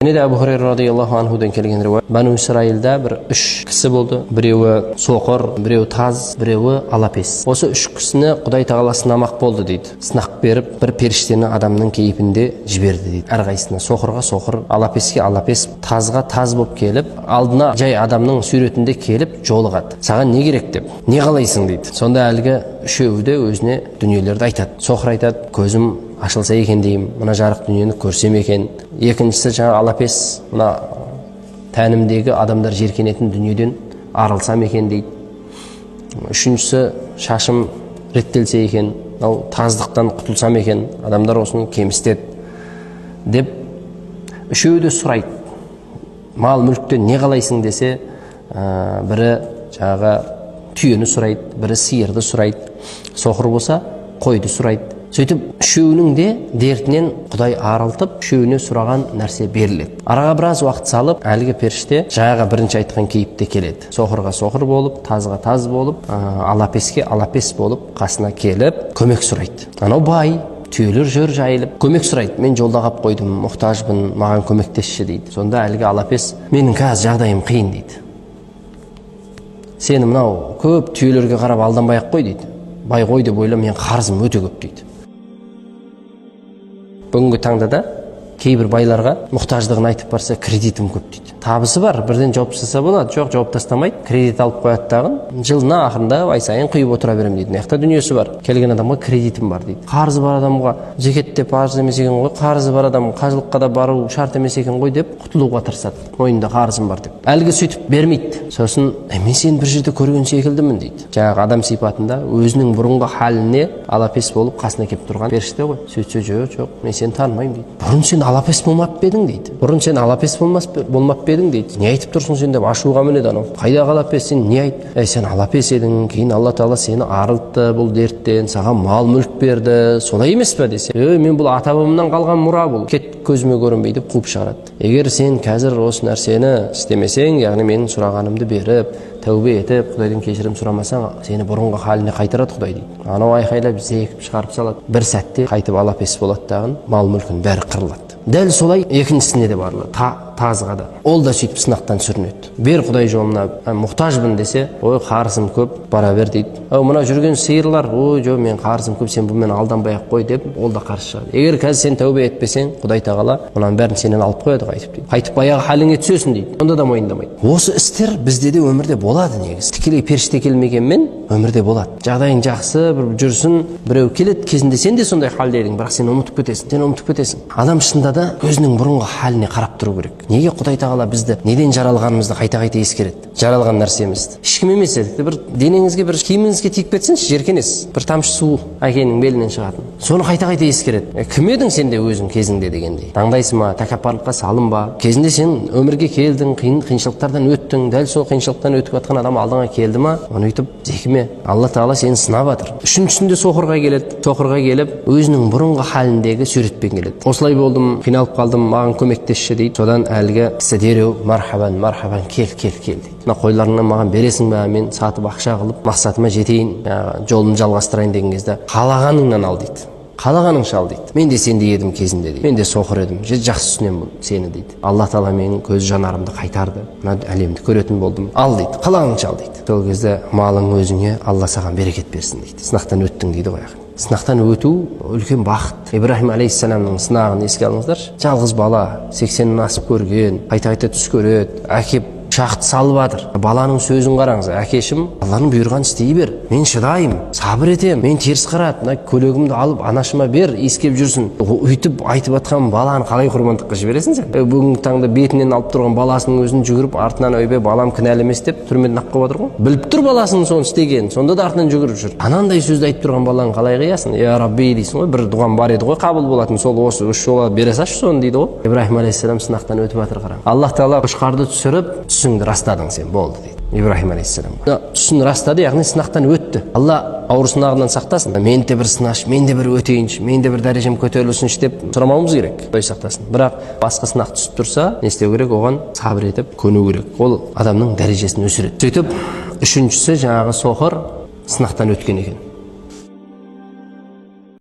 Және де Абу Хурайра радиаллаху анхудан келген риуаят. Бану Исраилда бір үш кісі болды. Біреуі соқыр, біреуі таз, біреуі алапес. Осы үш кісіні Құдай тағала сынамақ болды дейді. Сынақ беріп, бір періштені адамның кейпінде жіберді дейді. Әрқайсысына соқырға соқыр, алапеске алапес, тазға таз болып келіп, алдына жай адамның суретінде келіп жолығады. Саған не керек деп, не қалайсың дейді. Сонда әлгі үшеуі де өзіне дүниелерді айтады. Соқыр айтады, көзім ашылса екен деймін, мына жарық дүниені көрсем екен. Екіншісі жаңа алапес, мына тәнімдегі адамдар жеркенетін дүниеден арылсам екен дейді. Үшіншісі шашым реттелсе екен, таздықтан құтылсам екен, адамдар осыны кемістеді деп үшеуі де сұрайды. Мал мүліктен не қалайсың десе, бірі жаңағы түйені сұрайды, бірі сиырды сұрайды, соқыр болса қойды сұрайды. Сөйтіп үшеуінің де дертінен Құдай арылтып, үшеуіне сұраған нәрсе беріледі. Араға біраз уақыт салып, әлгі періште жаңағы бірінші айтқан кейіпте келеді. Соқырға соқыр болып, тазға таз болып, алапеске алапес болып қасына келіп көмек сұрайды. Анау бай, түйелер жүр жайылып, көмек сұрайды. Мен жолда қалып қойдым, мұқтажбын, маған көмектесші дейді. Сонда әлгі алапес, менің қазір жағдайым қиын дейді. Сені мынау көп түйелерге қарап алданбай-ақ қой дейді. Бай ғой деп ойлап, мен қарызым өте көп дейді. Бүгінгі таңда да кейбір байларға мұқтаждығын айтып барса, кредитім көп дейді. Табысы бар, бірден жауап тастаса болады. Жоқ, жауап тастамайды. Кредит алып қояды дағын, жылына ақырында ай сайын құйып отыра берем дейді. Мықты дүниесі бар. Келген адамға кредитім бар дейді. Қарызы бар адамға зекет деп парыз емес екен ғой, қарызы бар адам қажылыққа да бару шарт емес екен ғой деп құтылуға тырысады. Мойнында қарызым бар деп. Әлгі сөйтіп бермейді. Сосын, мен сені бір жерде көрген секілдімін дейді. Жаңағы адам сипатында өзінің бұрынғы халіне алапес болып қасына келіп тұрған періште ғой. Сөйтсе, жоқ, мен сені танымаймын дейді. Бұрын сен алапес болмап едің дейді. Бұрын сен алапес болмап едің дейді. Не айтып тұрсың сен деп ашуға мінеді анау. Қайдағы алапес, сен не айт? Сен алапес едің, кейін Алла Тағала сені арылтты бұл дерттен, саған мал мүлік берді. Солай емес пе десе? Мен бұл ата-бабамнан қалған мұра бұл. Кет көзіме көрінбей деп қуып шығарады. Егер сен қазір осы нәрсені істемесең, яғни менің сұрағанымды беріп, тәубе етіп, Құдайдан кешірім сұрамасаң, сені бұрынғы халіне қайтарады Құдай дейді. Анау айқайлап зекіп шығарып салады. Бір сәтте қайтып алапес болады дағын, мал мүлкін бәрі қырылады. Дәл солай екіншісіне де барлығы, тазға да. Ол да сөйтіп сынақтан сүрінеді. Бер Құдай жолына, мұқтажбын десе, ой қарызым көп, бара бер дейді. Мына жүрген сиырлар, ой жоқ, мен қарызым көп, сен бұмен алданбай-ақ қой деп, ол да қарсы шығады. Егер қазір сен тәубе етпесең, Құдай Тағала мұның бәрін сенен алып қояды қайтып дейді. Қайтып баяғы халіңе түсесің дейді. Онда да мойындамайды. Осы істер бізде де өмірде болады негізі. Тікелей періште келмегенмен өмірде болады. Жағдайың жақсы, бір жүрсін, біреу келеді, кезінде сен де сондай халде едің, бірақ сен ұмытып кетесің. Адам шынында да өзінің бұрынғы халіне қарап тұру керек. Неге Құдай Тағала бізді неден жаралғанымызды қайта-қайта ескереді? Жаралған нәрсемізді. Ешкім емес еді. Бір денеңізге, бір киіміңізге тиіп кетсінші, жеркенесіз. Бір тамшы су әкенің белінен шығатын. Соны қайта-қайта ескереді. Кім едің сен де өзің кезіңде дегендей. Таңдайсың ба, тәкаппарлыққа салынба. Кезінде сен өмірге келдің, қиыншылықтардан өттің. Дәл сол қиыншылықтан өтіп жатқан адам алдыңа келді ма, оны өйтіп зекіме. Алла Тағала сені сынап жатыр. Үшіншісінде соқырға келеді. Соқырға келіп, өзінің бұрынғы халіндегі суретпен келеді. Осылай болдым, қиналып қалдым, маған көмектесші дейді. Содан әлгі кісі дереу мархабан, кел дейді. Мына қойларыңнан маған бересің бе, мен сатып ақша қылып мақсатыма жетейін, жолымды жалғастырайын деген кезде қалағаныңнан ал дейді. Қалағаныңша ал дейді. Мен де сендей едім кезінде дейді. Мен де соқыр едім. Жақсы түсінемін сені дейді. Алла Тағала менің көз жанарымды қайтарды. Мына әлемді көретін болдым. Ал дейді. Қалағаныңша ал дейді. Сол кезде малың өзіңе, Алла саған берекет берсін дейді. Сынақтан өттің дейді ғой. Сынақтан өту үлкен бақыт. Ибрахим алейхиссаламның сынағын еске алыңыздаршы. Жалғыз бала, 80-нен асып көрген, қайта-қайта түс көреді, әкеп шақты салып жатыр. Баланың сөзін қараңыз. Әкешім, Алланың бұйырғанын істей бер. Мен шыдаймын, сабыр етем. Мен теріс қарат, мына көлігімді алып анашыма бер, иіскеп жүрсін. Өйтіп айтып жатқан баланы қалай құрбандыққа жібересің сен? Бүгінгі таңда бетінен алып тұрған баласының өзін жүгіріп артынан ойбай балам кінәлі емес деп түрмеден ақ қойып отыр ғой. Біліп тұр баласының соны істегенін, сонда да артынан жүгіріп жүр. Анандай сөзді айтып тұрған баланы қалай қиясың? Я Рабби дейсің ғой, бір дұғам бар еді ғой, қабыл болатын. Сол осы үш жолға бере салшы соны дейді ғой. Ибрахим алейхиссалам сынақтан өтіп жатыр қараң. Аллах Тағала қошқарды түсіріп, түсіңді растадың сен, болды дейді. Ибрахим алейхиссалам. Түсін растады, яғни сынақтан өтті. Алла ауыр сынағынан сақтасын. Мен де бір сынаш, мен де бір өтейінші, мен де бір дәрежем көтерілсінші деп сұрамауымыз керек. Құдай сақтасын. Бірақ басқа сынақ түсіп тұрса, не істеу керек? Оған сабыр етіп көну керек. Ол адамның дәрежесін өсіреді. Сөйтіп, үшіншісі жаңағы соқыр сынақтан өткен екен.